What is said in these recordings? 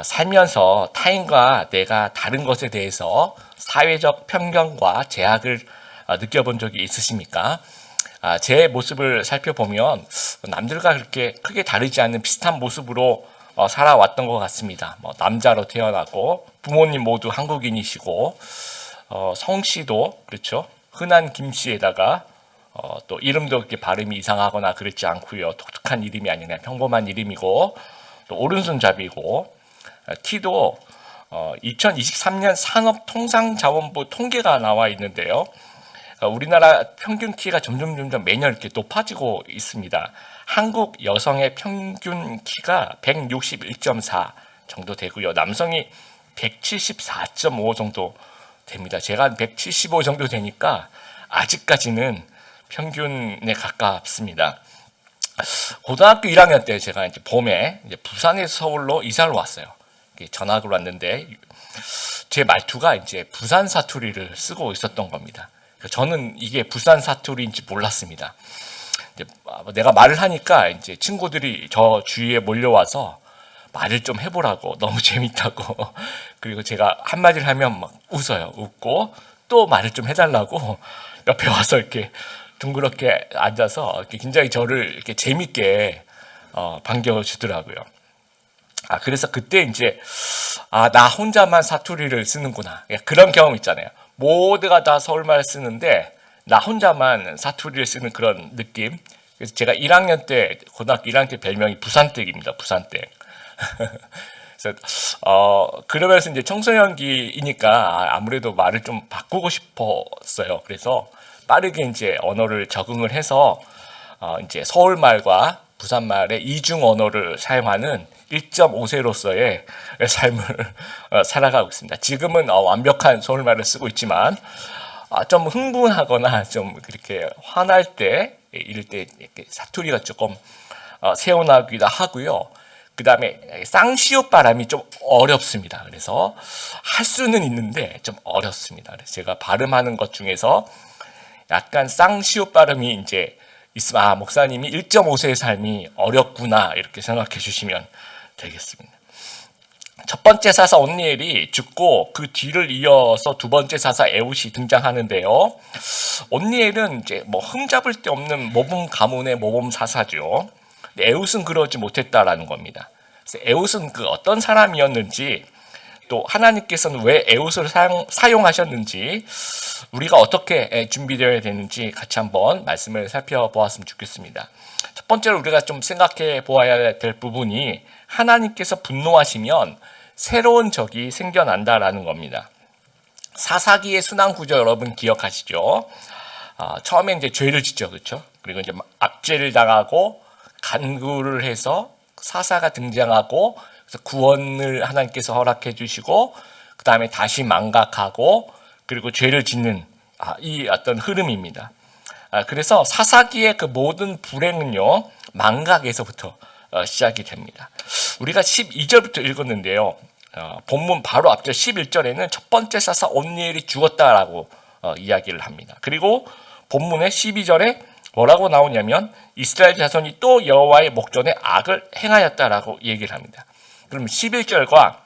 살면서 타인과 내가 다른 것에 대해서 사회적 편견과 제약을 느껴본 적이 있으십니까? 제 모습을 살펴보면 남들과 그렇게 크게 다르지 않는 비슷한 모습으로 살아왔던 것 같습니다. 남자로 태어나고 부모님 모두 한국인이시고 성씨도 그렇죠. 흔한 김씨에다가 또 이름도 그렇게 발음이 이상하거나 그렇지 않고요. 독특한 이름이 아니라 평범한 이름이고 또 오른손잡이고 키도 2023년 산업통상자원부 통계가 나와 있는데요. 우리나라 평균 키가 점점 매년 이렇게 높아지고 있습니다. 한국 여성의 평균 키가 161.4 정도 되고요. 남성이 174.5 정도 됩니다. 제가 한 175 정도 되니까 아직까지는 평균에 가깝습니다. 고등학교 1학년 때 제가 이제 봄에 이제 부산에서 서울로 이사를 왔어요. 전학을 왔는데 제 말투가 이제 부산 사투리를 쓰고 있었던 겁니다. 저는 이게 부산 사투리인지 몰랐습니다. 내가 말을 하니까 이제 친구들이 저 주위에 몰려와서 말을 좀 해보라고 너무 재밌다고 그리고 제가 한마디를 하면 막 웃어요. 웃고 또 말을 좀 해달라고 옆에 와서 이렇게 둥그렇게 앉아서 이렇게 굉장히 저를 이렇게 재밌게 반겨주더라고요. 그래서 그때 이제 나 혼자만 사투리를 쓰는구나 그런 경험 있잖아요. 모두가 다 서울말 쓰는데 나 혼자만 사투리를 쓰는 그런 느낌. 그래서 제가 1학년 때 고등학교 1학년 때 별명이 부산댁입니다. 부산댁. 그래서 그러면서 이제 청소년기이니까 아무래도 말을 좀 바꾸고 싶었어요. 그래서 빠르게 이제 언어를 적응을 해서 이제 서울말과 부산말의 이중 언어를 사용하는 1.5세로서의 삶을 살아가고 있습니다. 지금은 완벽한 서울말을 쓰고 있지만 좀 흥분하거나 좀 그렇게 화날 때 이럴 때 이렇게 사투리가 조금 새어나오기도 하고요. 그 다음에 쌍시옷 발음이 좀 어렵습니다. 그래서 할 수는 있는데 좀 어렵습니다. 그래서 제가 발음하는 것 중에서 약간 쌍시옷 발음이 이제 있으면 목사님이 1.5세의 삶이 어렵구나 이렇게 생각해 주시면 되겠습니다. 첫 번째 사사 온니엘이 죽고 그 뒤를 이어서 두 번째 사사 에웃이 등장하는데요. 온니엘은 이제 흠잡을 데 없는 모범 가문의 모범 사사죠. 에웃은 그러지 못했다라는 겁니다. 그래서 에웃은 그 어떤 사람이었는지 또 하나님께서는 왜 에웃을 사용하셨는지 우리가 어떻게 준비되어야 되는지 같이 한번 말씀을 살펴보았으면 좋겠습니다. 첫 번째로 우리가 좀 생각해 보아야 될 부분이 하나님께서 분노하시면 새로운 적이 생겨난다라는 겁니다. 사사기의 순환 구조 여러분 기억하시죠? 처음에 이제 죄를 짓죠, 그렇죠? 그리고 이제 압제를 당하고 간구를 해서 사사가 등장하고 그래서 구원을 하나님께서 허락해 주시고 그 다음에 다시 망각하고 그리고 죄를 짓는 이 어떤 흐름입니다. 그래서 사사기의 그 모든 불행은요 망각에서부터 시작이 됩니다. 우리가 12절부터 읽었는데요. 본문 바로 앞절 11절에는 첫 번째 사사 온니엘이 죽었다라고 이야기를 합니다. 그리고 본문의 12절에 뭐라고 나오냐면 이스라엘 자손이 또 여호와의 목전에 악을 행하였다라고 얘기를 합니다. 그럼 11절과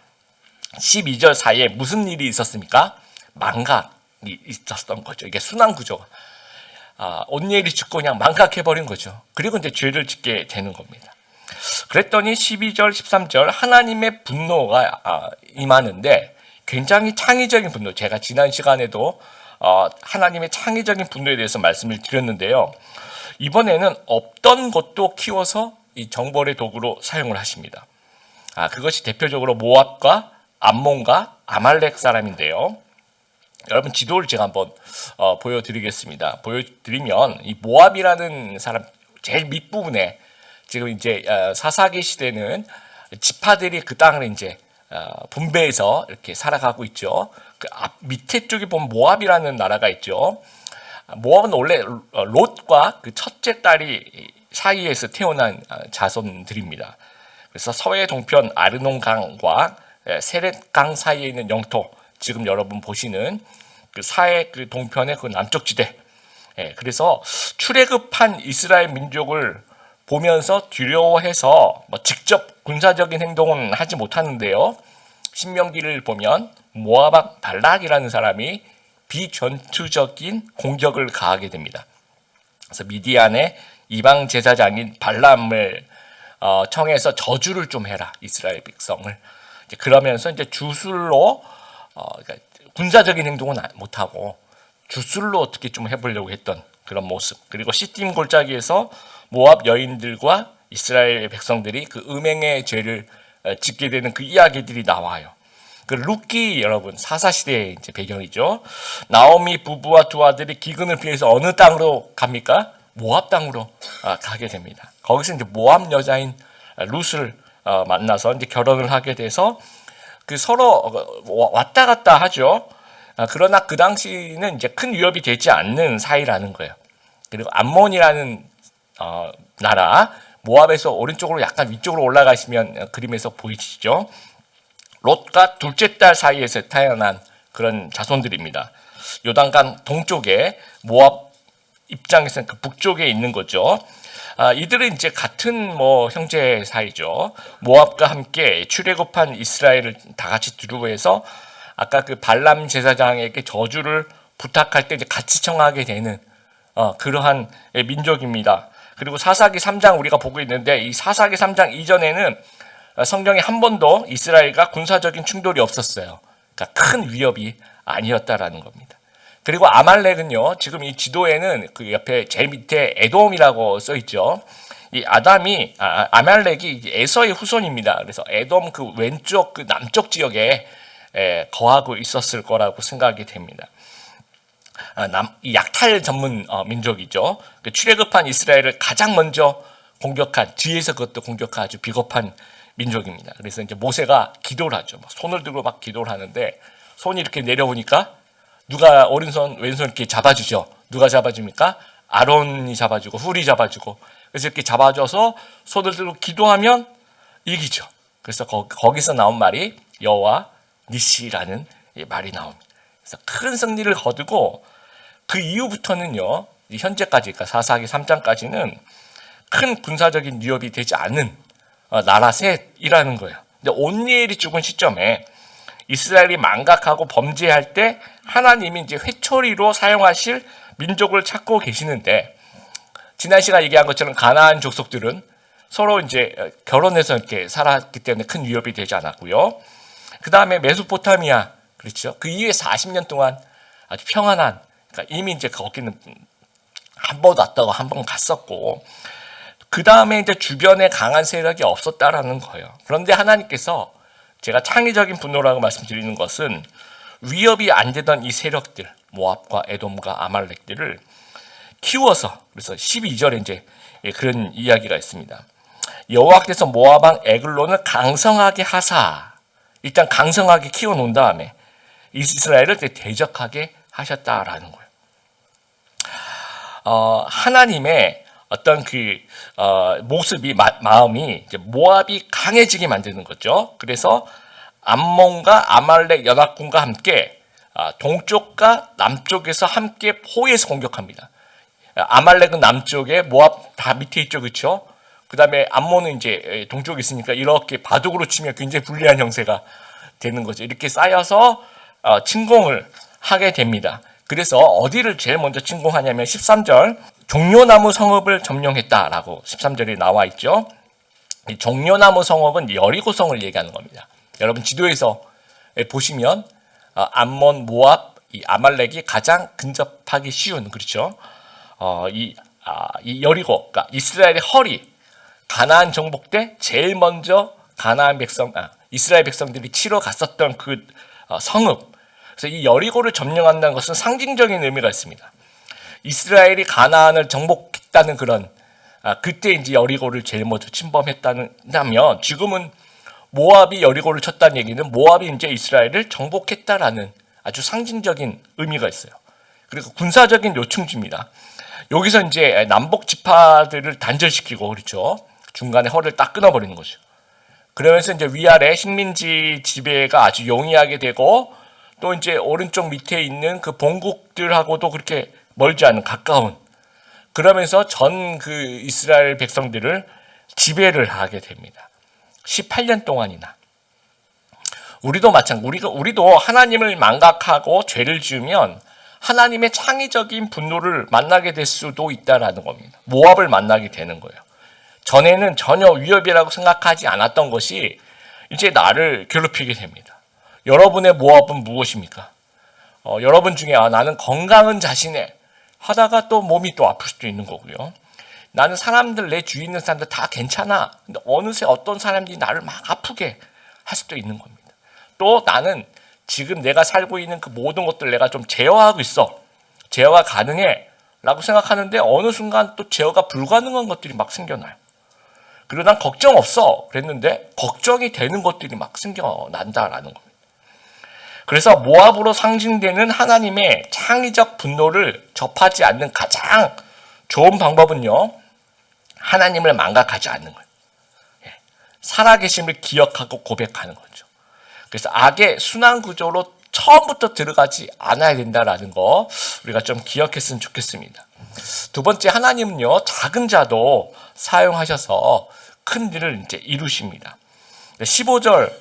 12절 사이에 무슨 일이 있었습니까? 망각이 있었던 거죠. 이게 순환 구조가. 온니엘이 죽고 그냥 망각해버린 거죠. 그리고 이제 죄를 짓게 되는 겁니다. 그랬더니 12절, 13절 하나님의 분노가 임하는데 굉장히 창의적인 분노. 제가 지난 시간에도 하나님의 창의적인 분노에 대해서 말씀을 드렸는데요. 이번에는 없던 것도 키워서 이 정벌의 도구로 사용을 하십니다. 그것이 대표적으로 모압과 암몬과 아말렉 사람인데요. 여러분 지도를 제가 한번 보여드리겠습니다. 보여드리면 이 모압이라는 사람 제일 밑부분에 지금 이제 사사기 시대는 지파들이 그 땅을 이제 분배해서 이렇게 살아가고 있죠. 그 밑에 쪽에 보면 모압이라는 나라가 있죠. 모압은 원래 롯과 그 첫째 딸이 사이에서 태어난 자손들입니다. 그래서 서해 동편 아르논강과 세렛강 사이에 있는 영토, 지금 여러분 보시는 그 사해 그 동편의 그 남쪽 지대. 그래서 출애굽한 이스라엘 민족을 보면서 두려워해서 뭐 직접 군사적인 행동은 하지 못하는데요. 신명기를 보면 모압 왕 발락이라는 사람이 비전투적인 공격을 가하게 됩니다. 그래서 미디안의 이방 제사장인 발람을 청해서 저주를 좀 해라, 이스라엘 백성을. 이제 그러면서 이제 주술로 그러니까 군사적인 행동은 못하고 주술로 어떻게 좀 해보려고 했던 그런 모습. 그리고 시딤 골짜기에서 모압 여인들과 이스라엘 백성들이 그 음행의 죄를 짓게 되는 그 이야기들이 나와요. 그 룻기 여러분 사사시대의 이제 배경이죠. 나오미 부부와 두 아들이 기근을 피해서 어느 땅으로 갑니까? 모압 땅으로 가게 됩니다. 거기서 이제 모압 여자인 룻을 만나서 이제 결혼을 하게 돼서 그 서로 왔다 갔다 하죠. 그러나 그 당시는 이제 큰 위협이 되지 않는 사이라는 거예요. 그리고 암몬이라는 나라, 모압에서 오른쪽으로 약간 위쪽으로 올라가시면 그림에서 보이시죠. 롯과 둘째 딸 사이에서 태어난 그런 자손들입니다. 요단강 동쪽에 모압 입장에서는 그 북쪽에 있는 거죠. 이들은 이제 같은 뭐 형제 사이죠. 모압과 함께 출애굽한 이스라엘을 다 같이 두루해서 아까 그 발람 제사장에게 저주를 부탁할 때 이제 같이 청하게 되는 그러한 민족입니다. 그리고 사사기 3장 우리가 보고 있는데 이 사사기 3장 이전에는 성경에 한 번도 이스라엘과 군사적인 충돌이 없었어요. 그러니까 큰 위협이 아니었다라는 겁니다. 그리고 아말렉은요, 지금 이 지도에는 그 옆에 제일 밑에 에돔이라고 써 있죠. 이 아말렉이 에서의 후손입니다. 그래서 에돔 그 왼쪽 그 남쪽 지역에 거하고 있었을 거라고 생각이 됩니다. 이 약탈 전문 민족이죠. 그 출애굽한 이스라엘을 가장 먼저 공격한, 뒤에서 그것도 공격한 아주 비겁한 민족입니다. 그래서 이제 모세가 기도를 하죠. 손을 들고 막 기도를 하는데 손이 이렇게 내려오니까 누가 오른손 왼손 이렇게 잡아주죠. 누가 잡아줍니까? 아론이 잡아주고 훌이 잡아주고. 그래서 이렇게 잡아줘서 손을 들고 기도하면 이기죠. 그래서 거기서 나온 말이 여호와 니시라는 말이 나옵니다. 그래서 큰 승리를 거두고 그 이후부터는요, 현재까지 그러니까 사사기 3장까지는 큰 군사적인 위협이 되지 않는 나라 셋이라는 거예요. 근데 온니엘이 죽은 시점에 이스라엘이 망각하고 범죄할 때 하나님이 이제 회초리로 사용하실 민족을 찾고 계시는데, 지난 시간 얘기한 것처럼 가나안 족속들은 서로 이제 결혼해서 이렇게 살았기 때문에 큰 위협이 되지 않았고요. 그 다음에 메소포타미아, 그렇죠. 그 이후에 40년 동안 아주 평안한, 그러니까 이미 이제 거기는 한 번 왔다고 한 번 갔었고, 그 다음에 이제 주변에 강한 세력이 없었다라는 거예요. 그런데 하나님께서 제가 창의적인 분노라고 말씀드리는 것은 위협이 안 되던 이 세력들, 모압과 에돔과 아말렉들을 키워서, 그래서 12절에 이제 그런 이야기가 있습니다. 여호와께서 모압 왕 에글론을 강성하게 하사, 일단 강성하게 키워놓은 다음에 이스라엘을 대적하게 하셨다라는 거예요. 하나님의 어떤 그 모습이 마음이 이제 모압이 강해지게 만드는 거죠. 그래서 암몬과 아말렉 연합군과 함께 동쪽과 남쪽에서 함께 포위해서 공격합니다. 아말렉은 남쪽에, 모압 다 밑에 있죠, 그렇죠? 그 다음에 암몬은 이제 동쪽에 있으니까 이렇게 바둑으로 치면 굉장히 불리한 형세가 되는 거죠. 이렇게 쌓여서 침공을 하게 됩니다. 그래서 어디를 제일 먼저 침공하냐면 13절 종려나무 성읍을 점령했다라고 13절에 나와 있죠. 이 종려나무 성읍은 여리고성을 얘기하는 겁니다. 여러분 지도에서 보시면 암몬, 모압, 이 아말렉이 가장 근접하기 쉬운, 그렇죠? 이 여리고, 그러니까 이스라엘의 허리, 가나안 정복 때 제일 먼저 이스라엘 백성들이 치러 갔었던 그 성읍. 그래서 이 여리고를 점령한다는 것은 상징적인 의미가 있습니다. 이스라엘이 가나안을 정복했다는 그런 그때 이제 여리고를 제일 먼저 침범했다면, 지금은 모압이 여리고를 쳤다는 얘기는 모압이 이제 이스라엘을 정복했다라는 아주 상징적인 의미가 있어요. 그리고 군사적인 요충지입니다. 여기서 이제 남북 지파들을 단절시키고, 그렇죠? 중간에 허를 딱 끊어버리는 거죠. 그러면서 이제 위아래 식민지 지배가 아주 용이하게 되고, 또 이제 오른쪽 밑에 있는 그 본국들하고도 그렇게 멀지 않은 가까운 그러면서 전 그 이스라엘 백성들을 지배를 하게 됩니다. 18년 동안이나. 우리도 마찬가지. 우리도 하나님을 망각하고 죄를 지으면 하나님의 창의적인 분노를 만나게 될 수도 있다라는 겁니다. 모압을 만나게 되는 거예요. 전에는 전혀 위협이라고 생각하지 않았던 것이 이제 나를 괴롭히게 됩니다. 여러분의 모압은 무엇입니까? 여러분 중에 나는 건강한 자신에 하다가 또 몸이 또 아플 수도 있는 거고요. 나는 사람들, 내 주위에 있는 사람들 다 괜찮아. 근데 어느새 어떤 사람들이 나를 막 아프게 할 수도 있는 겁니다. 또 나는 지금 내가 살고 있는 그 모든 것들 내가 좀 제어하고 있어. 제어가 가능해. 라고 생각하는데 어느 순간 또 제어가 불가능한 것들이 막 생겨나요. 그리고 난 걱정 없어. 그랬는데 걱정이 되는 것들이 막 생겨난다라는 겁니다. 그래서 모압으로 상징되는 하나님의 창의적 분노를 접하지 않는 가장 좋은 방법은요, 하나님을 망각하지 않는 거예요. 살아계심을 기억하고 고백하는 거죠. 그래서 악의 순환 구조로 처음부터 들어가지 않아야 된다라는 거 우리가 좀 기억했으면 좋겠습니다. 두 번째, 하나님은요, 작은 자도 사용하셔서 큰 일을 이제 이루십니다. 15절,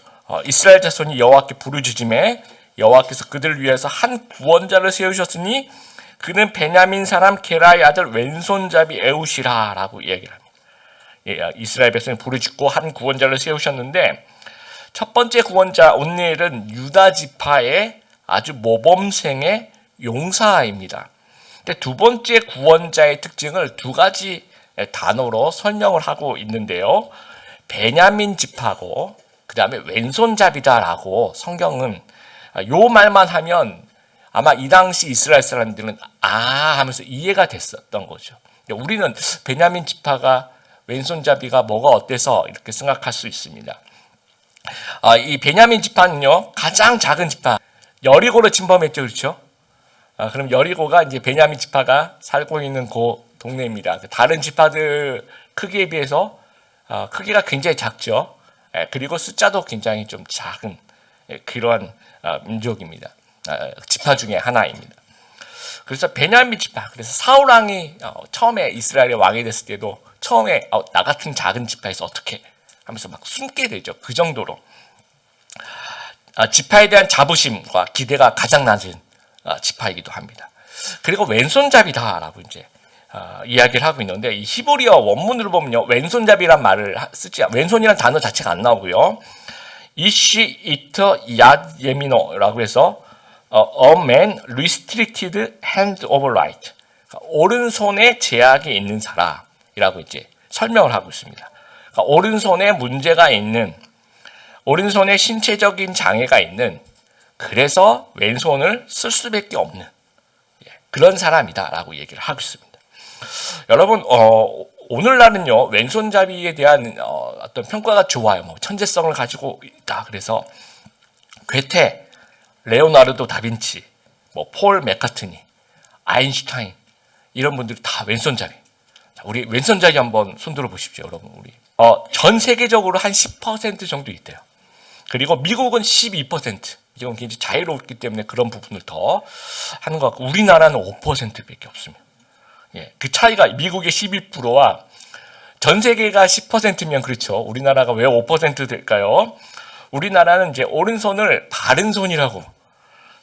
이스라엘 자손이 여호와께 부르짖음에 여호와께서 그들을 위해서 한 구원자를 세우셨으니 그는 베냐민 사람 게라의 아들 왼손잡이 에웃이라라고 얘기를 합니다. 이스라엘 백성이 부르짖고 한 구원자를 세우셨는데 첫 번째 구원자 온니엘은 유다 지파의 아주 모범생의 용사입니다. 근데 두 번째 구원자의 특징을 두 가지 단어로 설명을 하고 있는데요. 베냐민 지파고 그 다음에 왼손잡이다라고 성경은 요 말만 하면 아마 이 당시 이스라엘 사람들은 하면서 이해가 됐었던 거죠. 우리는 베냐민 지파가 왼손잡이가 뭐가 어때서 이렇게 생각할 수 있습니다. 이 베냐민 지파는요, 가장 작은 지파, 여리고를 침범했죠, 그렇죠? 그럼 여리고가 이제 베냐민 지파가 살고 있는 그 동네입니다. 다른 지파들 크기에 비해서 크기가 굉장히 작죠. 그리고 숫자도 굉장히 좀 작은 그런 민족입니다. 지파 중에 하나입니다. 그래서 베냐민 지파, 그래서 사울 왕이 처음에 이스라엘의 왕이 됐을 때도 처음에 나 같은 작은 지파에서 어떻게 하면서 막 숨게 되죠. 그 정도로 지파에 대한 자부심과 기대가 가장 낮은 지파이기도 합니다. 그리고 왼손잡이다라고 이제 이야기를 하고 있는데 이 히브리어 원문으로 보면요, 왼손잡이란 말을 쓰지, 왼손이란 단어 자체가 안 나오고요. 이시 이터 얏 예미노라고 해서 a man restricted hand over right, 오른손에 제약이 있는 사람이라고 이제 설명을 하고 있습니다. 그러니까 오른손에 문제가 있는, 오른손에 신체적인 장애가 있는, 그래서 왼손을 쓸 수밖에 없는 그런 사람이다라고 얘기를 하고 있습니다. 여러분, 오늘날은요, 왼손잡이에 대한 어떤 평가가 좋아요. 뭐 천재성을 가지고 있다. 그래서 괴테, 레오나르도 다빈치, 뭐 폴 맥카트니, 아인슈타인 이런 분들이 다 왼손잡이. 우리 왼손잡이 한번 손들어 보십시오, 여러분. 우리 전 세계적으로 한 10% 정도 있대요. 그리고 미국은 12%. 이건 굉장히 자유롭기 때문에 그런 부분을 더 하는 것 같고, 우리나라는 5%밖에 없습니다. 그 차이가 미국의 11%와 전 세계가 10%면 그렇죠. 우리나라가 왜 5% 될까요? 우리나라는 이제 오른손을 바른 손이라고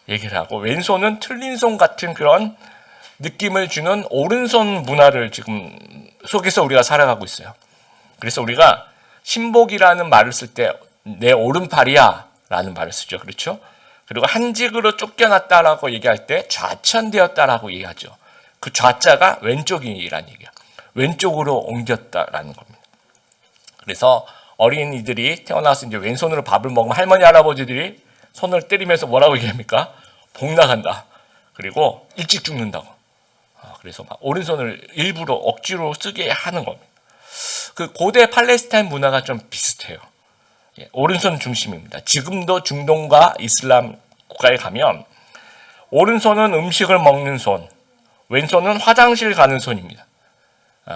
얘기를 하고, 왼손은 틀린 손 같은 그런 느낌을 주는 오른손 문화를 지금 속에서 우리가 살아가고 있어요. 그래서 우리가 신복이라는 말을 쓸 때 내 오른팔이야 라는 말을 쓰죠. 그렇죠? 그리고 한직으로 쫓겨났다라고 얘기할 때 좌천되었다라고 얘기하죠. 그 좌자가 왼쪽이라는 얘기야. 왼쪽으로 옮겼다라는 겁니다. 그래서 어린이들이 태어나서 이제 왼손으로 밥을 먹으면 할머니, 할아버지들이 손을 때리면서 뭐라고 얘기합니까? 복 나간다. 그리고 일찍 죽는다고. 그래서 막 오른손을 일부러 억지로 쓰게 하는 겁니다. 그 고대 팔레스타인 문화가 좀 비슷해요. 오른손 중심입니다. 지금도 중동과 이슬람 국가에 가면 오른손은 음식을 먹는 손, 왼손은 화장실 가는 손입니다.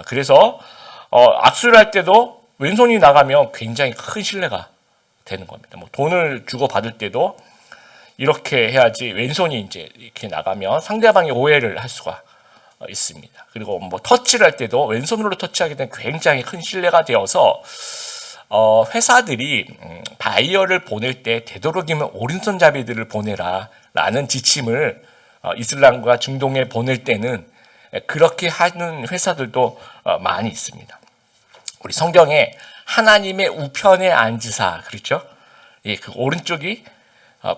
그래서 악수를 할 때도 왼손이 나가면 굉장히 큰 신뢰가 되는 겁니다. 뭐 돈을 주고 받을 때도 이렇게 해야지 왼손이 이제 이렇게 나가면 상대방이 오해를 할 수가 있습니다. 그리고 뭐 터치를 할 때도 왼손으로 터치하게 되면 굉장히 큰 신뢰가 되어서 회사들이 바이어를 보낼 때 되도록이면 오른손잡이들을 보내라 라는 지침을 이슬람과 중동에 보낼 때는 그렇게 하는 회사들도 많이 있습니다. 우리 성경에 하나님의 우편에 앉으사 그렇죠? 예, 그 오른쪽이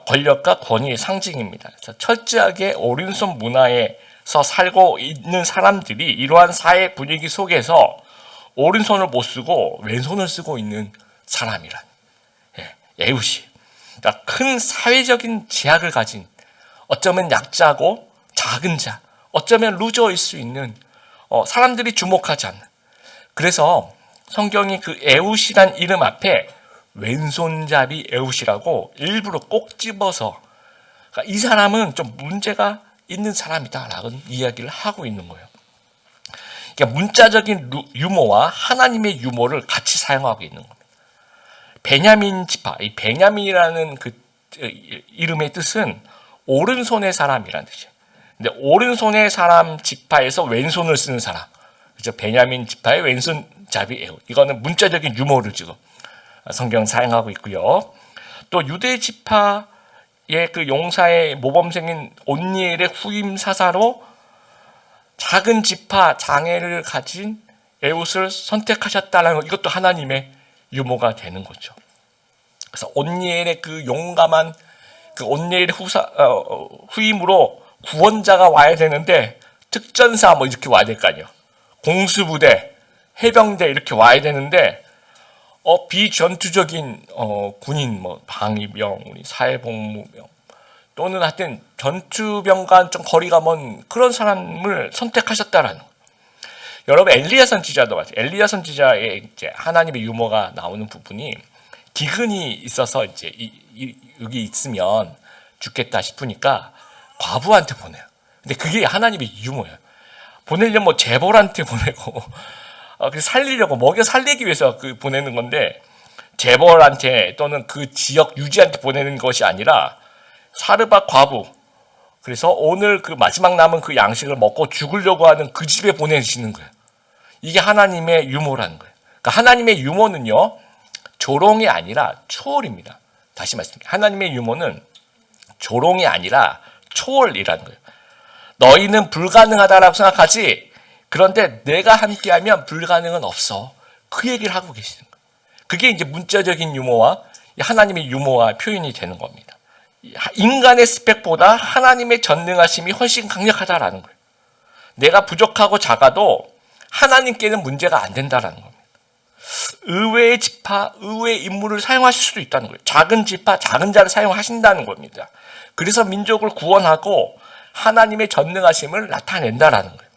권력과 권위의 상징입니다. 그래서 철저하게 오른손 문화에서 살고 있는 사람들이 이러한 사회 분위기 속에서 오른손을 못 쓰고 왼손을 쓰고 있는 사람이란 에웃이 그러니까 큰 사회적인 제약을 가진 어쩌면 약자고 작은 자, 어쩌면 루저일 수 있는 사람들이 주목하지 않는 그래서 성경이 그 에웃이란 이름 앞에 왼손잡이 에웃이라고 일부러 꼭 집어서 그러니까 이 사람은 좀 문제가 있는 사람이다라는 이야기를 하고 있는 거예요. 그러니까 문자적인 유머와 하나님의 유머를 같이 사용하고 있는 겁니다. 베냐민 지파, 이 베냐민이라는 그 이름의 뜻은 오른손의 사람이라는 뜻이에요. 근데 오른손의 사람 지파에서 왼손을 쓰는 사람, 그죠? 베냐민 지파의 왼손잡이 에웃. 이거는 문자적인 유머를 지금 성경 사용하고 있고요. 또 유대 지파의 그 용사의 모범생인 온니엘의 후임 사사로 작은 지파 장애를 가진 에웃을 선택하셨다는 것, 이것도 하나님의 유머가 되는 거죠. 그래서 온니엘의 그 용감한 그 온니엘의 후임으로 구원자가 와야 되는데 특전사 뭐 이렇게 와야 될 거 아니에요. 공수부대, 해병대 이렇게 와야 되는데 비전투적인 군인 뭐 방위병, 사회복무병 또는 하여튼 전투병과 좀 거리가 먼 그런 사람을 선택하셨다라는 거예요. 여러분 엘리야 선지자도 마찬가지예요. 엘리야 선지자의 이제 하나님의 유머가 나오는 부분이 기근이 있어서 이제 여기 있으면 죽겠다 싶으니까 과부한테 보내요. 근데 그게 하나님의 유머예요. 보내려면 뭐 재벌한테 보내고 살리려고 먹여 살리기 위해서 그 보내는 건데 재벌한테 또는 그 지역 유지한테 보내는 것이 아니라 사르밧 과부 그래서 오늘 그 마지막 남은 그 양식을 먹고 죽으려고 하는 그 집에 보내시는 거예요. 이게 하나님의 유머라는 거예요. 그러니까 하나님의 유머는요 조롱이 아니라 초월입니다. 다시 말씀드립니다. 하나님의 유머는 조롱이 아니라 초월이라는 거예요. 너희는 불가능하다라고 생각하지 그런데 내가 함께하면 불가능은 없어. 그 얘기를 하고 계시는 거예요. 그게 이제 문자적인 유머와 하나님의 유머와 표현이 되는 겁니다. 인간의 스펙보다 하나님의 전능하심이 훨씬 강력하다라는 거예요. 내가 부족하고 작아도 하나님께는 문제가 안 된다라는 겁니다. 의외의 지파, 의외의 인물을 사용하실 수도 있다는 거예요. 작은 지파, 작은 자를 사용하신다는 겁니다. 그래서 민족을 구원하고 하나님의 전능하심을 나타낸다라는 거예요.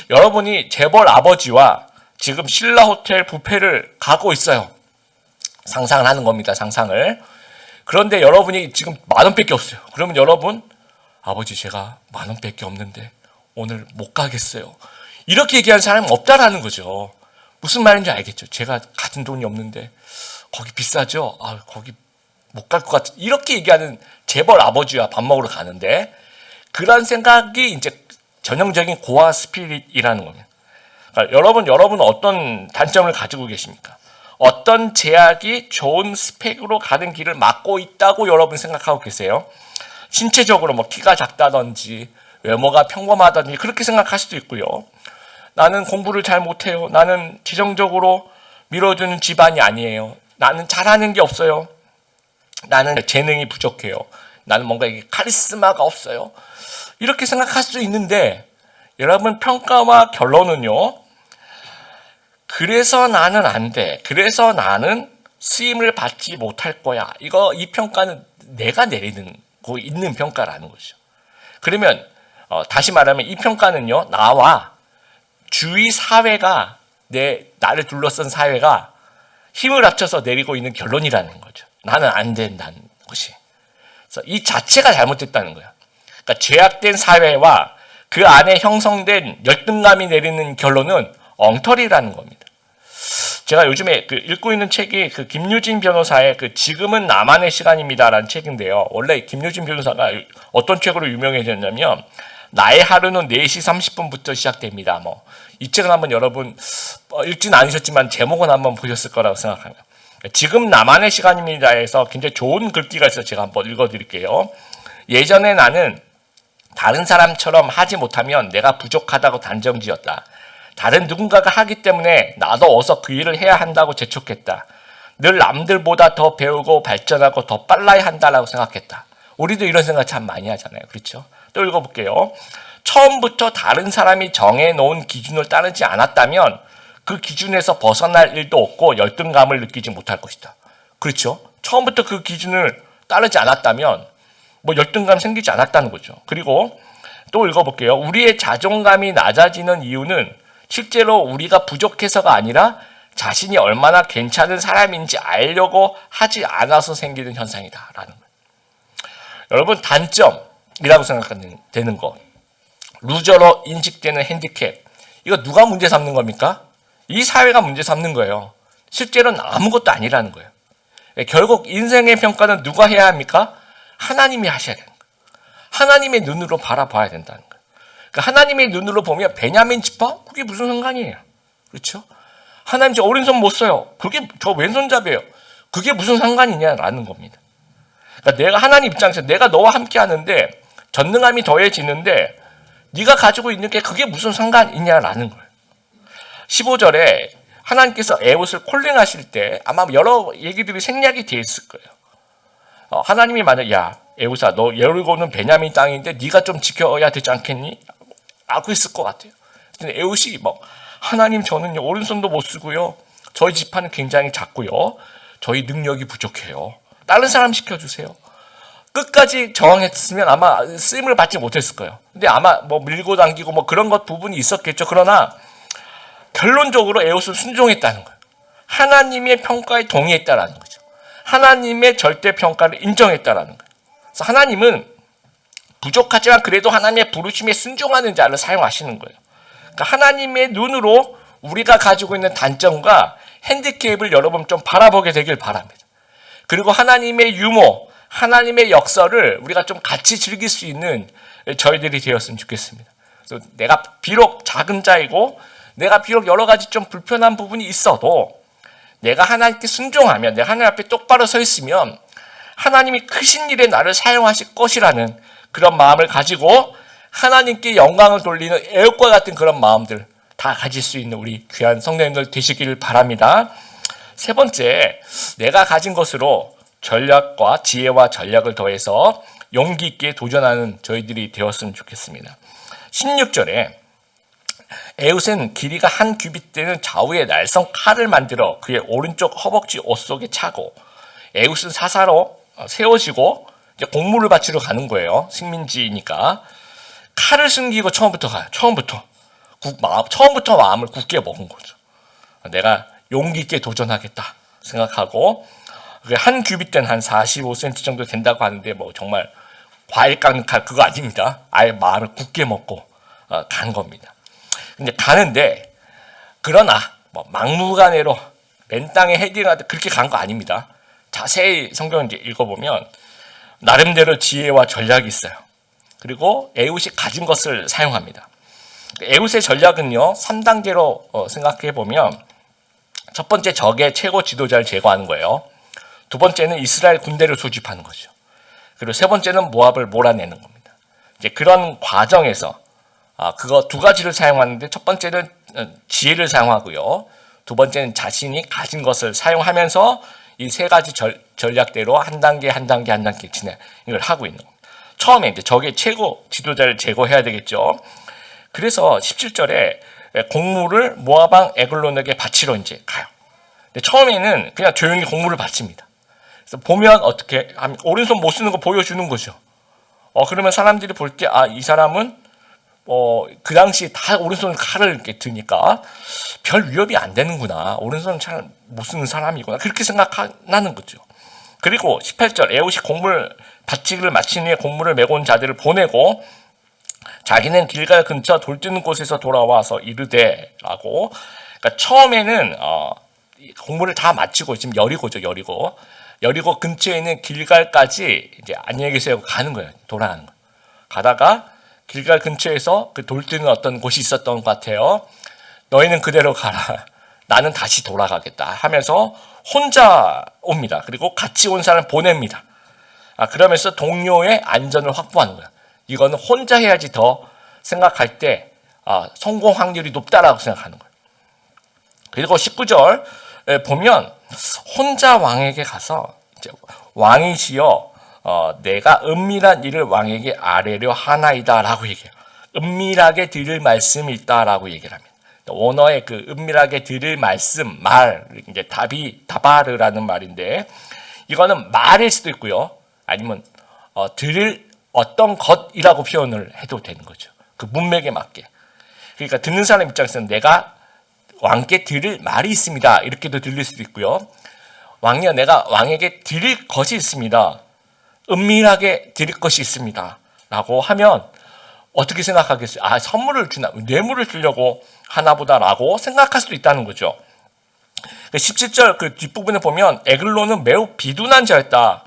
여러분이 재벌 아버지와 지금 신라 호텔 뷔페를 가고 있어요. 상상을 하는 겁니다. 상상을. 그런데 여러분이 지금 10,000원밖에 없어요. 그러면 여러분 아버지 제가 10,000원밖에 없는데 오늘 못 가겠어요. 이렇게 얘기하는 사람은 없다라는 거죠. 무슨 말인지 알겠죠? 제가 가진 돈이 없는데 거기 비싸죠? 거기 못 갈 것 같아. 이렇게 얘기하는 재벌 아버지와 밥 먹으러 가는데 그런 생각이 이제 전형적인 고아 스피릿이라는 겁니다. 그러니까 여러분은 어떤 단점을 가지고 계십니까? 어떤 제약이 좋은 스펙으로 가는 길을 막고 있다고 여러분 생각하고 계세요? 신체적으로 뭐 키가 작다든지 외모가 평범하다든지 그렇게 생각할 수도 있고요. 나는 공부를 잘 못해요. 나는 지정적으로 밀어주는 집안이 아니에요. 나는 잘하는 게 없어요. 나는 재능이 부족해요. 나는 뭔가 카리스마가 없어요. 이렇게 생각할 수 있는데 여러분 평가와 결론은요. 그래서 나는 안 돼. 그래서 나는 쓰임을 받지 못할 거야. 이 평가는 내가 내리는 거 있는 평가라는 거죠. 그러면 다시 말하면 이 평가는요. 나와 주위 사회가 나를 둘러싼 사회가 힘을 합쳐서 내리고 있는 결론이라는 거죠. 나는 안 된다는 것이. 그래서 이 자체가 잘못됐다는 거야. 그러니까 죄악된 사회와 그 안에 형성된 열등감이 내리는 결론은 엉터리라는 겁니다. 제가 요즘에 읽고 있는 책이 김유진 변호사의 지금은 나만의 시간입니다라는 책인데요. 원래 김유진 변호사가 어떤 책으로 유명해졌냐면 나의 하루는 4시 30분부터 시작됩니다. 이 책은 한번 여러분 읽지는 않으셨지만 제목은 한번 보셨을 거라고 생각합니다. 지금 나만의 시간입니다에서 굉장히 좋은 글귀가 있어서 제가 한번 읽어드릴게요. 예전에 나는 다른 사람처럼 하지 못하면 내가 부족하다고 단정지었다. 다른 누군가가 하기 때문에 나도 어서 그 일을 해야 한다고 재촉했다. 늘 남들보다 더 배우고 발전하고 더 빨라야 한다라고 생각했다. 우리도 이런 생각 참 많이 하잖아요. 그렇죠? 또 읽어볼게요. 처음부터 다른 사람이 정해놓은 기준을 따르지 않았다면 그 기준에서 벗어날 일도 없고 열등감을 느끼지 못할 것이다. 그렇죠? 처음부터 그 기준을 따르지 않았다면 열등감 생기지 않았다는 거죠. 그리고 또 읽어볼게요. 우리의 자존감이 낮아지는 이유는 실제로 우리가 부족해서가 아니라 자신이 얼마나 괜찮은 사람인지 알려고 하지 않아서 생기는 현상이다라는 거예요. 여러분, 단점이라고 생각되는 것, 루저로 인식되는 핸디캡, 이거 누가 문제 삼는 겁니까? 이 사회가 문제 삼는 거예요. 실제로는 아무것도 아니라는 거예요. 결국 인생의 평가는 누가 해야 합니까? 하나님이 하셔야 되는 거예요. 하나님의 눈으로 바라봐야 된다는 거예요. 그러니까 하나님의 눈으로 보면 베냐민 지파? 그게 무슨 상관이에요? 그렇죠? 하나님 저 오른손 못 써요. 그게 저 왼손잡이에요. 그게 무슨 상관이냐라는 겁니다. 그러니까 내가 하나님 입장에서 내가 너와 함께 하는데 전능함이 더해지는데 네가 가지고 있는 게 그게 무슨 상관이냐라는 거예요. 15절에 하나님께서 에웃을 콜링하실 때 아마 여러 얘기들이 생략이 되어 있을 거예요. 하나님이 만약 야 에웃아 너 여리고는 베냐민 땅인데 네가 좀 지켜야 되지 않겠니? 알고 있을 것 같아요. 근데 에웃이 하나님 저는요 오른손도 못 쓰고요. 저희 지파는 굉장히 작고요. 저희 능력이 부족해요. 다른 사람 시켜주세요. 끝까지 저항했으면 아마 쓰임을 받지 못했을 거예요. 근데 아마 밀고 당기고 그런 것 부분이 있었겠죠. 그러나 결론적으로 에웃은 순종했다는 거예요. 하나님의 평가에 동의했다라는 거죠. 하나님의 절대 평가를 인정했다라는 거예요. 그래서 하나님은 부족하지만 그래도 하나님의 부르심에 순종하는 자를 사용하시는 거예요. 그러니까 하나님의 눈으로 우리가 가지고 있는 단점과 핸디캡을 여러분 좀 바라보게 되길 바랍니다. 그리고 하나님의 유머, 하나님의 역사를 우리가 좀 같이 즐길 수 있는 저희들이 되었으면 좋겠습니다. 그래서 내가 비록 작은 자이고 내가 비록 여러 가지 좀 불편한 부분이 있어도 내가 하나님께 순종하면 내가 하나님 앞에 똑바로 서 있으면 하나님이 크신 일에 나를 사용하실 것이라는 그런 마음을 가지고 하나님께 영광을 돌리는 에웃과 같은 그런 마음들 다 가질 수 있는 우리 귀한 성도님들 되시길 바랍니다. 세 번째, 내가 가진 것으로 전략과 지혜와 전략을 더해서 용기 있게 도전하는 저희들이 되었으면 좋겠습니다. 16절에 에웃은 길이가 한 규빗 되는 좌우의 날성 칼을 만들어 그의 오른쪽 허벅지 옷 속에 차고 에웃은 사사로 세워지고 이제 공물을 바치러 가는 거예요. 식민지니까 칼을 숨기고 처음부터 가요. 처음부터 마음을 굳게 먹은 거죠. 내가 용기 있게 도전하겠다 생각하고 한 규빗 된 한 45cm 정도 된다고 하는데 정말 과일 깎는 칼 그거 아닙니다. 아예 마음을 굳게 먹고 간 겁니다. 근데 가는데 그러나 막무가내로 맨 땅에 헤딩하듯 그렇게 간 거 아닙니다. 자세히 성경 이제 읽어보면 나름대로 지혜와 전략이 있어요. 그리고 에웃이 가진 것을 사용합니다. 에웃의 전략은요 3단계로 생각해 보면 첫 번째 적의 최고 지도자를 제거하는 거예요. 두 번째는 이스라엘 군대를 소집하는 거죠. 그리고 세 번째는 모압을 몰아내는 겁니다. 이제 그런 과정에서 그거 두 가지를 사용하는데 첫 번째는 지혜를 사용하고요. 두 번째는 자신이 가진 것을 사용하면서 이 세 가지 전략대로 한 단계 진행을 하고 있는 겁니다. 처음에 이제 적의 최고 지도자를 제거해야 되겠죠. 그래서 17절에 공물을 모압 에글론에게 바치러 이제 가요. 근데 처음에는 그냥 조용히 공물을 바칩니다. 그래서 보면 어떻게 오른손 못 쓰는 거 보여주는 거죠. 그러면 사람들이 볼 때 이 사람은 그 당시 다 오른손 칼을 이렇게 드니까 별 위협이 안 되는구나. 오른손은 잘 못 쓰는 사람이구나. 그렇게 생각하는 거죠. 그리고 18절 에웃이 공물 바치기를 마친 후에 공물을 메고 온 자들을 보내고 자기는 길갈 근처 돌 뜨는 곳에서 돌아와서 이르되라고. 그러니까 처음에는 공물을 다 마치고 지금 여리고죠. 여리고 근처에 있는 길갈까지 이제 안녕히 계세요 가는 거예요. 돌아가는 거예요. 가다가 길갈 근처에서 그 돌뜨는 어떤 곳이 있었던 것 같아요. 너희는 그대로 가라. 나는 다시 돌아가겠다 하면서 혼자 옵니다. 그리고 같이 온 사람을 보냅니다. 그러면서 동료의 안전을 확보하는 거예요. 이거는 혼자 해야지 더 생각할 때 성공 확률이 높다라고 생각하는 거예요. 그리고 19절 보면 혼자 왕에게 가서 이제 왕이시여 내가 은밀한 일을 왕에게 아뢰려 하나이다라고 얘기해요. 은밀하게 들을 말씀이 있다라고 얘기를 합니다. 원어의 그 은밀하게 들을 말씀, 말, 이제 다바르라는 말인데 이거는 말일 수도 있고요. 아니면 들을 어떤 것이라고 표현을 해도 되는 거죠. 그 문맥에 맞게. 그러니까 듣는 사람 입장에서는 내가 왕께 들을 말이 있습니다. 이렇게도 들릴 수도 있고요. 왕이여 내가 왕에게 드릴 것이 있습니다. 은밀하게 드릴 것이 있습니다. 라고 하면 어떻게 생각하겠어요? 선물을 주나, 뇌물을 주려고 하나보다라고 생각할 수도 있다는 거죠. 17절 그 뒷부분에 보면 에글론은 매우 비둔한 자였다.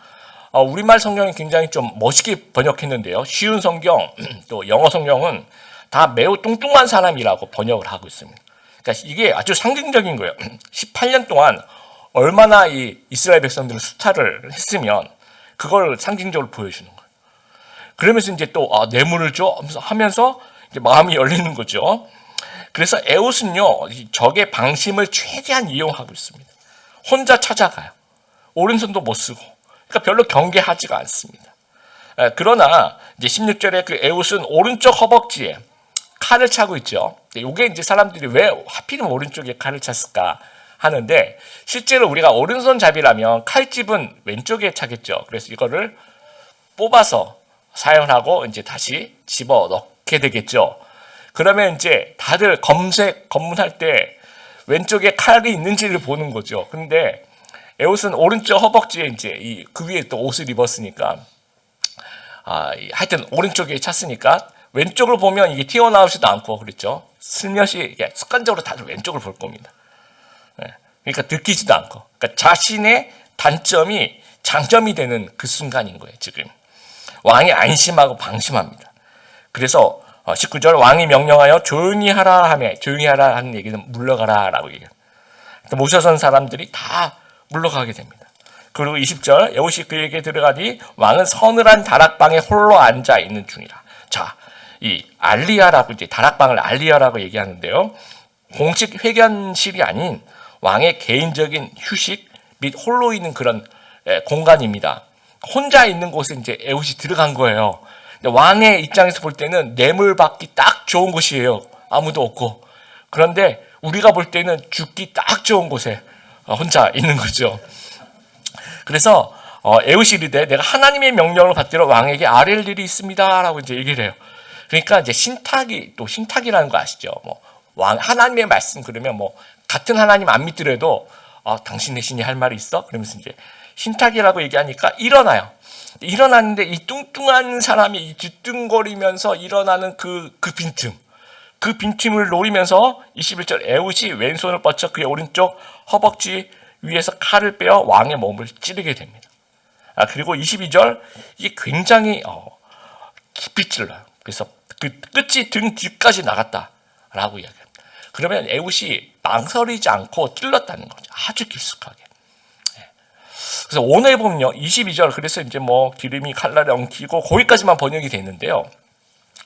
우리말 성경이 굉장히 좀 멋있게 번역했는데요. 쉬운 성경, 또 영어 성경은 다 매우 뚱뚱한 사람이라고 번역을 하고 있습니다. 그러니까 이게 아주 상징적인 거예요. 18년 동안 얼마나 이 이스라엘 백성들은 수탈을 했으면 그걸 상징적으로 보여주는 거예요. 그러면서 이제 또 뇌물을 줘 하면서 이제 마음이 열리는 거죠. 그래서 에웃은요 적의 방심을 최대한 이용하고 있습니다. 혼자 찾아가요. 오른손도 못 쓰고, 그러니까 별로 경계하지가 않습니다. 그러나 이제 16절에 그 에웃은 오른쪽 허벅지에 칼을 차고 있죠. 이게 이제 사람들이 왜 하필이면 오른쪽에 칼을 찼을까 하는데 실제로 우리가 오른손잡이라면 칼집은 왼쪽에 차겠죠. 그래서 이거를 뽑아서 사용하고 이제 다시 집어 넣게 되겠죠. 그러면 이제 다들 검문할 때 왼쪽에 칼이 있는지를 보는 거죠. 근데 에웃은 오른쪽 허벅지에 이제 그 위에 또 옷을 입었으니까 하여튼 오른쪽에 찼으니까 왼쪽을 보면 이게 튀어나오지도 않고 그랬죠. 슬며시 습관적으로 다들 왼쪽을 볼 겁니다. 그러니까 들키지도 않고, 그러니까 자신의 단점이 장점이 되는 그 순간인 거예요. 지금 왕이 안심하고 방심합니다. 그래서 19절 왕이 명령하여 조용히 하라 하며, 조용히 하라 하는 얘기는 물러가라라고 얘기해요. 모셔선 사람들이 다 물러가게 됩니다. 그리고 20절 에웃이 그에게 들어가니 왕은 서늘한 다락방에 홀로 앉아 있는 중이라. 자, 이 알리야라고 이제 다락방을 알리야라고 얘기하는데요. 공식 회견실이 아닌 왕의 개인적인 휴식 및 홀로 있는 그런 공간입니다. 혼자 있는 곳에 이제 에웃이 들어간 거예요. 왕의 입장에서 볼 때는 뇌물 받기 딱 좋은 곳이에요. 아무도 없고. 그런데 우리가 볼 때는 죽기 딱 좋은 곳에 혼자 있는 거죠. 그래서 에웃이 이르되 내가 하나님의 명령을 받들어 왕에게 아뢰를 일이 있습니다라고 이제 얘기를 해요. 그러니까 이제 신탁이라는 거 아시죠? 왕 하나님의 말씀 그러면 같은 하나님 안 믿더라도 당신 대신에 할 말이 있어? 그러면서 이제 신탁이라고 얘기하니까 일어나요. 일어났는데 이 뚱뚱한 사람이 이 뒤뚱거리면서 일어나는 그 빈틈을 노리면서 21절 에웃이 왼손을 뻗쳐 그의 오른쪽 허벅지 위에서 칼을 빼어 왕의 몸을 찌르게 됩니다. 그리고 22절 이게 굉장히 깊이 찔러요. 그래서 그 끝이 등 뒤까지 나갔다라고 이야기합니다. 그러면 에웃이 망설이지 않고 찔렀다는 거죠. 아주 깊숙하게. 그래서 오늘 보면요, 22절 그래서 이제 기름이 칼날에 엉키고 거기까지만 번역이 되는데요.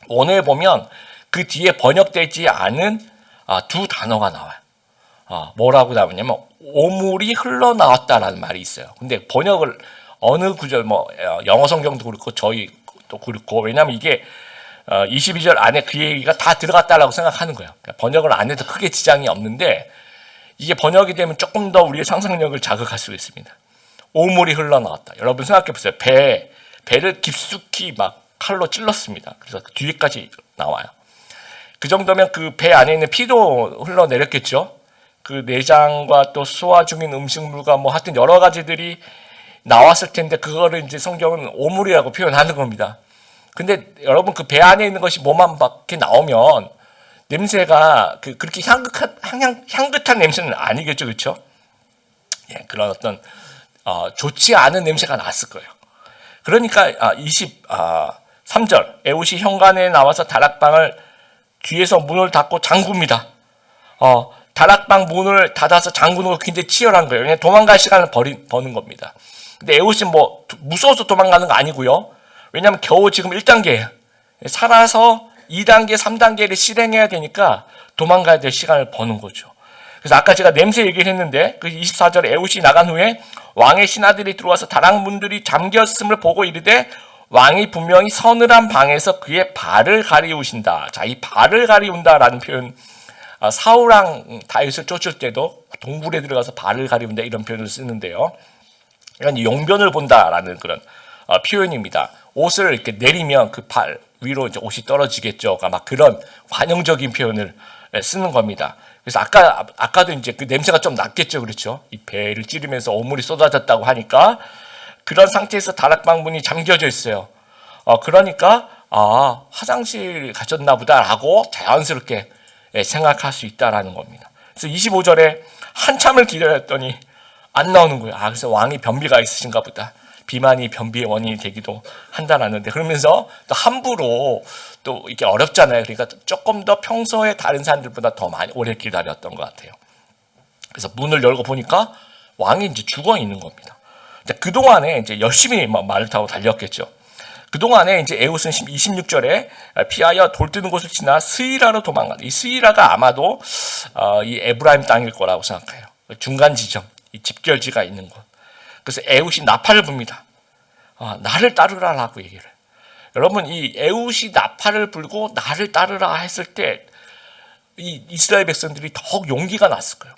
오늘 보면 그 뒤에 번역되지 않은 두 단어가 나와요. 뭐라고 나오냐면 오물이 흘러나왔다라는 말이 있어요. 근데 번역을 어느 구절 영어 성경도 그렇고 저희도 그렇고 왜냐하면 이게 22절 안에 그 얘기가 다 들어갔다라고 생각하는 거예요. 그러니까 번역을 안 해도 크게 지장이 없는데 이게 번역이 되면 조금 더 우리의 상상력을 자극할 수 있습니다. 오물이 흘러나왔다. 여러분 생각해 보세요. 배를 깊숙이 막 칼로 찔렀습니다. 그래서 그 뒤에까지 나와요. 그 정도면 그 배 안에 있는 피도 흘러내렸겠죠. 그 내장과 또 소화 중인 음식물과 하여튼 여러 가지들이 나왔을 텐데 그거를 이제 성경은 오물이라고 표현하는 겁니다. 근데 여러분 그 배 안에 있는 것이 몸만 밖에 나오면 냄새가 그렇게 향긋한 냄새는 아니겠죠, 그렇죠? 그런 어떤 좋지 않은 냄새가 났을 거예요. 그러니까 23 3절 에훗이 현관에 나와서 다락방을 뒤에서 문을 닫고 잠굽니다. 다락방 문을 닫아서 잠그는 거 굉장히 치열한 거예요. 그냥 도망갈 시간을 버는 겁니다. 근데 에훗이 뭐 무서워서 도망가는 거 아니고요. 왜냐하면 겨우 지금 1단계예요. 살아서 2단계, 3단계를 실행해야 되니까 도망가야 될 시간을 버는 거죠. 그래서 아까 제가 냄새 얘기를 했는데 그 24절에 에훗이 나간 후에 왕의 신하들이 들어와서 다락문들이 잠겼음을 보고 이르되 왕이 분명히 서늘한 방에서 그의 발을 가리우신다. 자, 이 발을 가리운다라는 표현, 사울왕 다윗을 쫓을 때도 동굴에 들어가서 발을 가리운다 이런 표현을 쓰는데요. 이건 용변을 본다라는 그런 표현입니다. 옷을 이렇게 내리면 그 발 위로 이제 옷이 떨어지겠죠. 막 그런 관용적인 표현을 쓰는 겁니다. 그래서 아까도 이제 그 냄새가 좀 났겠죠, 그렇죠? 이 배를 찌르면서 오물이 쏟아졌다고 하니까 그런 상태에서 다락방 문이 잠겨져 있어요. 그러니까 화장실 가셨나 보다라고 자연스럽게 생각할 수 있다라는 겁니다. 그래서 25절에 한참을 기다렸더니 안 나오는 거예요. 그래서 왕이 변비가 있으신가 보다. 비만이 변비의 원인이 되기도 한다라는데, 그러면서 또 함부로 또 이게 어렵잖아요. 그러니까 조금 더 평소에 다른 사람들보다 더 많이 오래 기다렸던 것 같아요. 그래서 문을 열고 보니까 왕이 이제 죽어 있는 겁니다. 그동안에 이제 열심히 말을 타고 달렸겠죠. 그동안에 이제 에훗은 26절에 피하여 돌 뜨는 곳을 지나 스이라로 도망간다. 이 스이라가 아마도 이 에브라임 땅일 거라고 생각해요. 중간 지점, 이 집결지가 있는 곳. 그래서 에훗이 나팔을 붑니다. 나를 따르라라고 얘기를 해요. 여러분, 이 에훗이 나팔을 불고 나를 따르라 했을 때 이 이스라엘 백성들이 더욱 용기가 났을 거예요.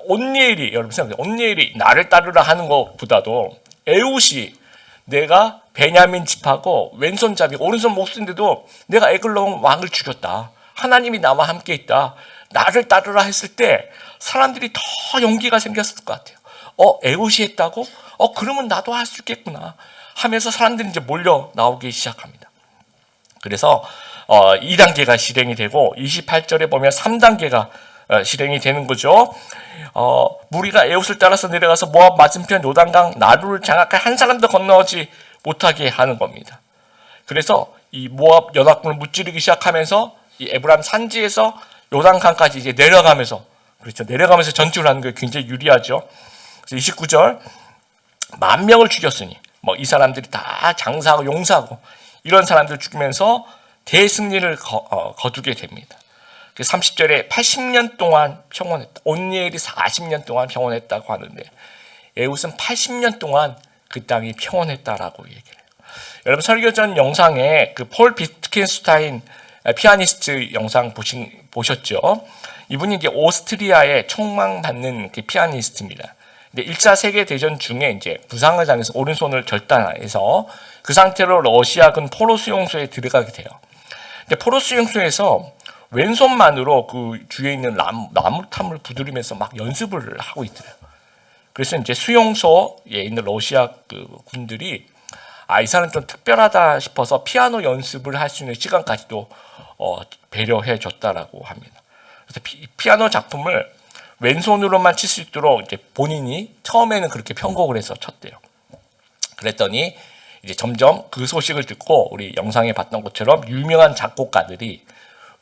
온니엘이, 여러분 생각해요. 온니엘이 나를 따르라 하는 것보다도 에훗이 내가 베냐민 집하고 왼손잡이고 오른손 목수인데도 내가 에글론 왕을 죽였다. 하나님이 나와 함께 있다. 나를 따르라 했을 때 사람들이 더 용기가 생겼을 것 같아요. 에훗이 했다고? 그러면 나도 할 수 있겠구나 하면서 사람들이 이제 몰려 나오기 시작합니다. 그래서 2단계가 실행이 되고 28절에 보면 3단계가 실행이 되는 거죠. 무리가 에훗을 따라서 내려가서 모압 맞은편 요단강 나루를 장악할 한 사람도 건너오지 못하게 하는 겁니다. 그래서 이 모압 연합군을 무찌르기 시작하면서 이 에브라임 산지에서 요단강까지 이제 내려가면서, 그렇죠, 내려가면서 전투를 하는 게 굉장히 유리하죠. 그래서 29절 10,000명을 죽였으니 이 사람들이 다 장사하고 용사하고 이런 사람들을 죽이면서 대승리를 거두게 됩니다. 30절에 80년 동안 평온했다. 온니엘이 40년 동안 평온했다고 하는데 에훗은 80년 동안 그 땅이 평온했다라고 얘기를 해요. 여러분, 설교 전 영상에 그 폴 비트겐슈타인 피아니스트 영상 보셨죠? 이분이 이제 오스트리아에 총망받는 피아니스트입니다. 근데 1차 세계대전 중에 이제 부상을 당해서 오른손을 절단해서 그 상태로 러시아군 포로 수용소에 들어가게 돼요. 근데 포로 수용소에서 왼손만으로 그 주위에 있는 나무탑을 두드리면서 막 연습을 하고 있더래요. 그래서 이제 수용소에 있는 러시아 그 군들이 이 사람 좀 특별하다 싶어서 피아노 연습을 할 수 있는 시간까지도 배려해 줬다라고 합니다. 그래서 피아노 작품을 왼손으로만 칠 수 있도록 이제 본인이 처음에는 그렇게 편곡을 해서 쳤대요. 그랬더니 이제 점점 그 소식을 듣고 우리 영상에 봤던 것처럼 유명한 작곡가들이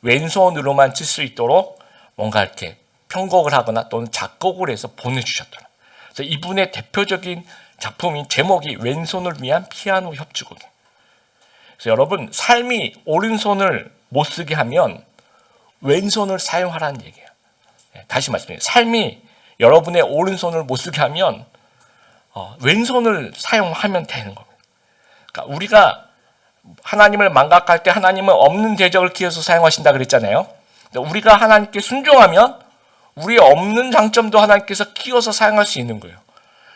왼손으로만 칠 수 있도록 뭔가 이렇게 편곡을 하거나 또는 작곡을 해서 보내주셨더라. 그래서 이분의 대표적인 작품인 제목이 왼손을 위한 피아노 협주곡이에요. 그래서 여러분, 삶이 오른손을 못 쓰게 하면 왼손을 사용하라는 얘기예요. 다시 말씀드려요. 삶이 여러분의 오른손을 못 쓰게 하면 왼손을 사용하면 되는 겁니다. 그러니까 우리가 하나님을 망각할 때 하나님은 없는 대적을 키워서 사용하신다 그랬잖아요. 우리가 하나님께 순종하면 우리 없는 장점도 하나님께서 키워서 사용할 수 있는 거예요.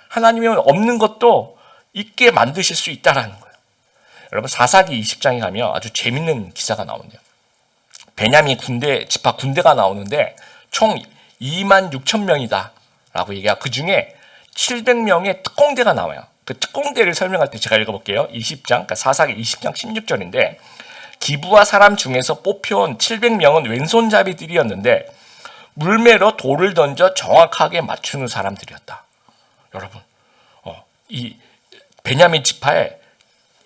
하나님은 없는 것도 있게 만드실 수 있다라는 거예요. 여러분, 사사기 20장에 가면 아주 재밌는 기사가 나오는데요. 베냐민 집합 군대가 나오는데 총 26,000명이다 라고 얘기하고 그 중에 700명의 특공대가 나와요. 그 특공대를 설명할 때 제가 읽어볼게요. 20장, 그러니까 사사기 20장 16절인데 기브아 사람 중에서 뽑혀온 700명은 왼손잡이들이었는데 물매로 돌을 던져 정확하게 맞추는 사람들이었다. 여러분, 이 베냐민 지파에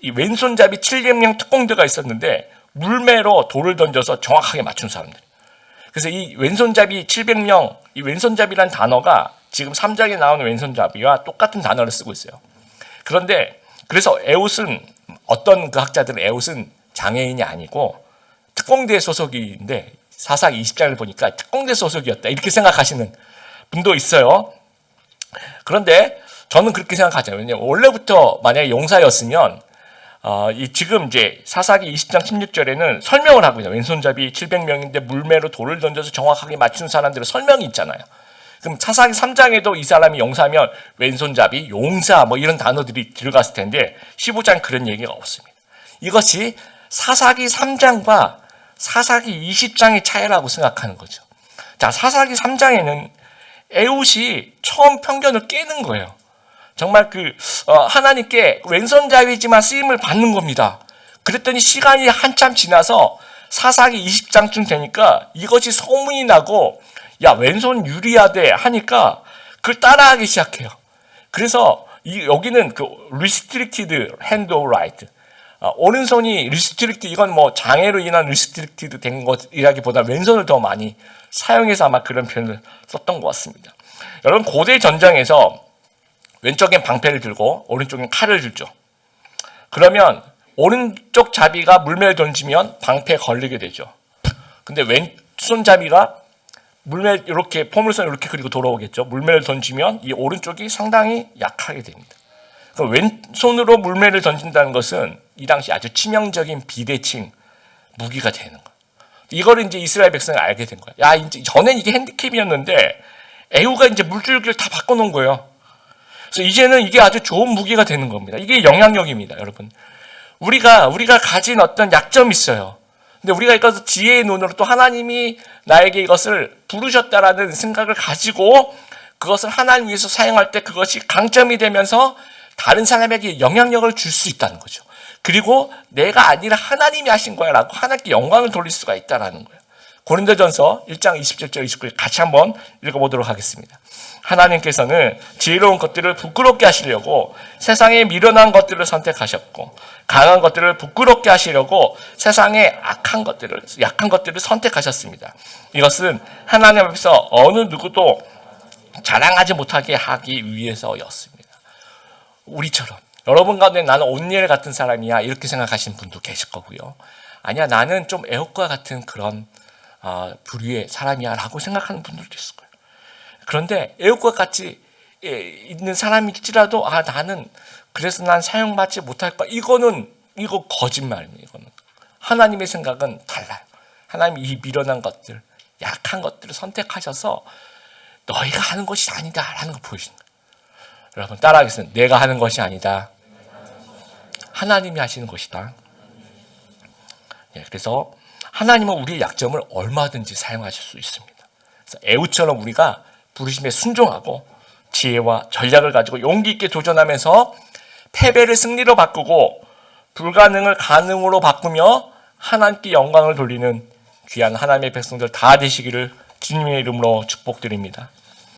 이 왼손잡이 700명 특공대가 있었는데 물매로 돌을 던져서 정확하게 맞춘 사람들. 그래서 이 왼손잡이 700명, 이 왼손잡이란 단어가 지금 3장에 나오는 왼손잡이와 똑같은 단어를 쓰고 있어요. 그런데 그래서 에웃은 어떤 그 학자들은 에웃은 장애인이 아니고 특공대 소속인데 사사기 20장을 보니까 특공대 소속이었다 이렇게 생각하시는 분도 있어요. 그런데 저는 그렇게 생각하죠. 왜냐하면 원래부터 만약에 용사였으면 지금 이제 사사기 20장 16절에는 설명을 하고 있어요. 왼손잡이 700명인데 물매로 돌을 던져서 정확하게 맞춘 사람들의 설명이 있잖아요. 그럼 사사기 3장에도 이 사람이 용사면 왼손잡이, 용사 뭐 이런 단어들이 들어갔을 텐데 15장 그런 얘기가 없습니다. 이것이 사사기 3장과 사사기 20장의 차이라고 생각하는 거죠. 자, 사사기 3장에는 에웃이 처음 편견을 깨는 거예요. 정말 하나님께 왼손잡이지만 쓰임을 받는 겁니다. 그랬더니 시간이 한참 지나서 사사기 20장쯤 되니까 이것이 소문이 나고 야 왼손 유리하대 하니까 그걸 따라하기 시작해요. 그래서 여기는 restricted hand of right, 오른손이 restricted, 이건 뭐 장애로 인한 restricted 된 것이라기보다 왼손을 더 많이 사용해서 아마 그런 표현을 썼던 것 같습니다. 여러분 고대 전장에서 왼쪽엔 방패를 들고 오른쪽엔 칼을 들죠. 그러면 오른쪽 잡이가 물매를 던지면 방패에 걸리게 되죠. 근데 왼손잡이가 물매 이렇게 포물선 이렇게 그리고 돌아오겠죠. 물매를 던지면 이 오른쪽이 상당히 약하게 됩니다. 그럼 왼손으로 물매를 던진다는 것은 이 당시 아주 치명적인 비대칭 무기가 되는 거예요. 이거를 이제 이스라엘 백성이 알게 된 거예요. 야, 이제 전엔 이게 핸디캡이었는데 에후가 이제 물줄기를 다 바꿔놓은 거예요. 그래서 이제는 이게 아주 좋은 무기가 되는 겁니다. 이게 영향력입니다, 여러분. 우리가 가진 어떤 약점이 있어요. 근데 우리가 이것을 지혜의 눈으로 또 하나님이 나에게 이것을 부르셨다라는 생각을 가지고 그것을 하나님 위해서 사용할 때 그것이 강점이 되면서 다른 사람에게 영향력을 줄 수 있다는 거죠. 그리고 내가 아니라 하나님이 하신 거야 라고 하나님께 영광을 돌릴 수가 있다는 거예요. 고린도전서 1장 27절 29절 같이 한번 읽어보도록 하겠습니다. 하나님께서는 지혜로운 것들을 부끄럽게 하시려고 세상에 미련한 것들을 선택하셨고 강한 것들을 부끄럽게 하시려고 세상에 약한 것들을 선택하셨습니다. 이것은 하나님 앞에서 어느 누구도 자랑하지 못하게 하기 위해서였습니다. 우리처럼 여러분 가운데 나는 온니엘 같은 사람이야 이렇게 생각하시는 분도 계실 거고요. 아니야 나는 좀 에녹과 같은 그런 부류의 사람이야 라고 생각하는 분들도 있을 거예요. 그런데 에녹과 같이 있는 사람일지라도 나는 그래서 난 사용받지 못할 거야. 이거 거짓말입니다. 이거는 하나님의 생각은 달라요. 하나님이 이 미련한 것들, 약한 것들을 선택하셔서 너희가 하는 것이 아니다 라는 걸 보여주는 거예요. 여러분 따라하겠습니다. 내가 하는 것이 아니다. 하나님이 하시는 것이다. 그래서 하나님은 우리의 약점을 얼마든지 사용하실 수 있습니다. 그래서 에웃처럼 우리가 부르심에 순종하고 지혜와 전략을 가지고 용기 있게 도전하면서 패배를 승리로 바꾸고 불가능을 가능으로 바꾸며 하나님께 영광을 돌리는 귀한 하나님의 백성들 다 되시기를 주님의 이름으로 축복드립니다.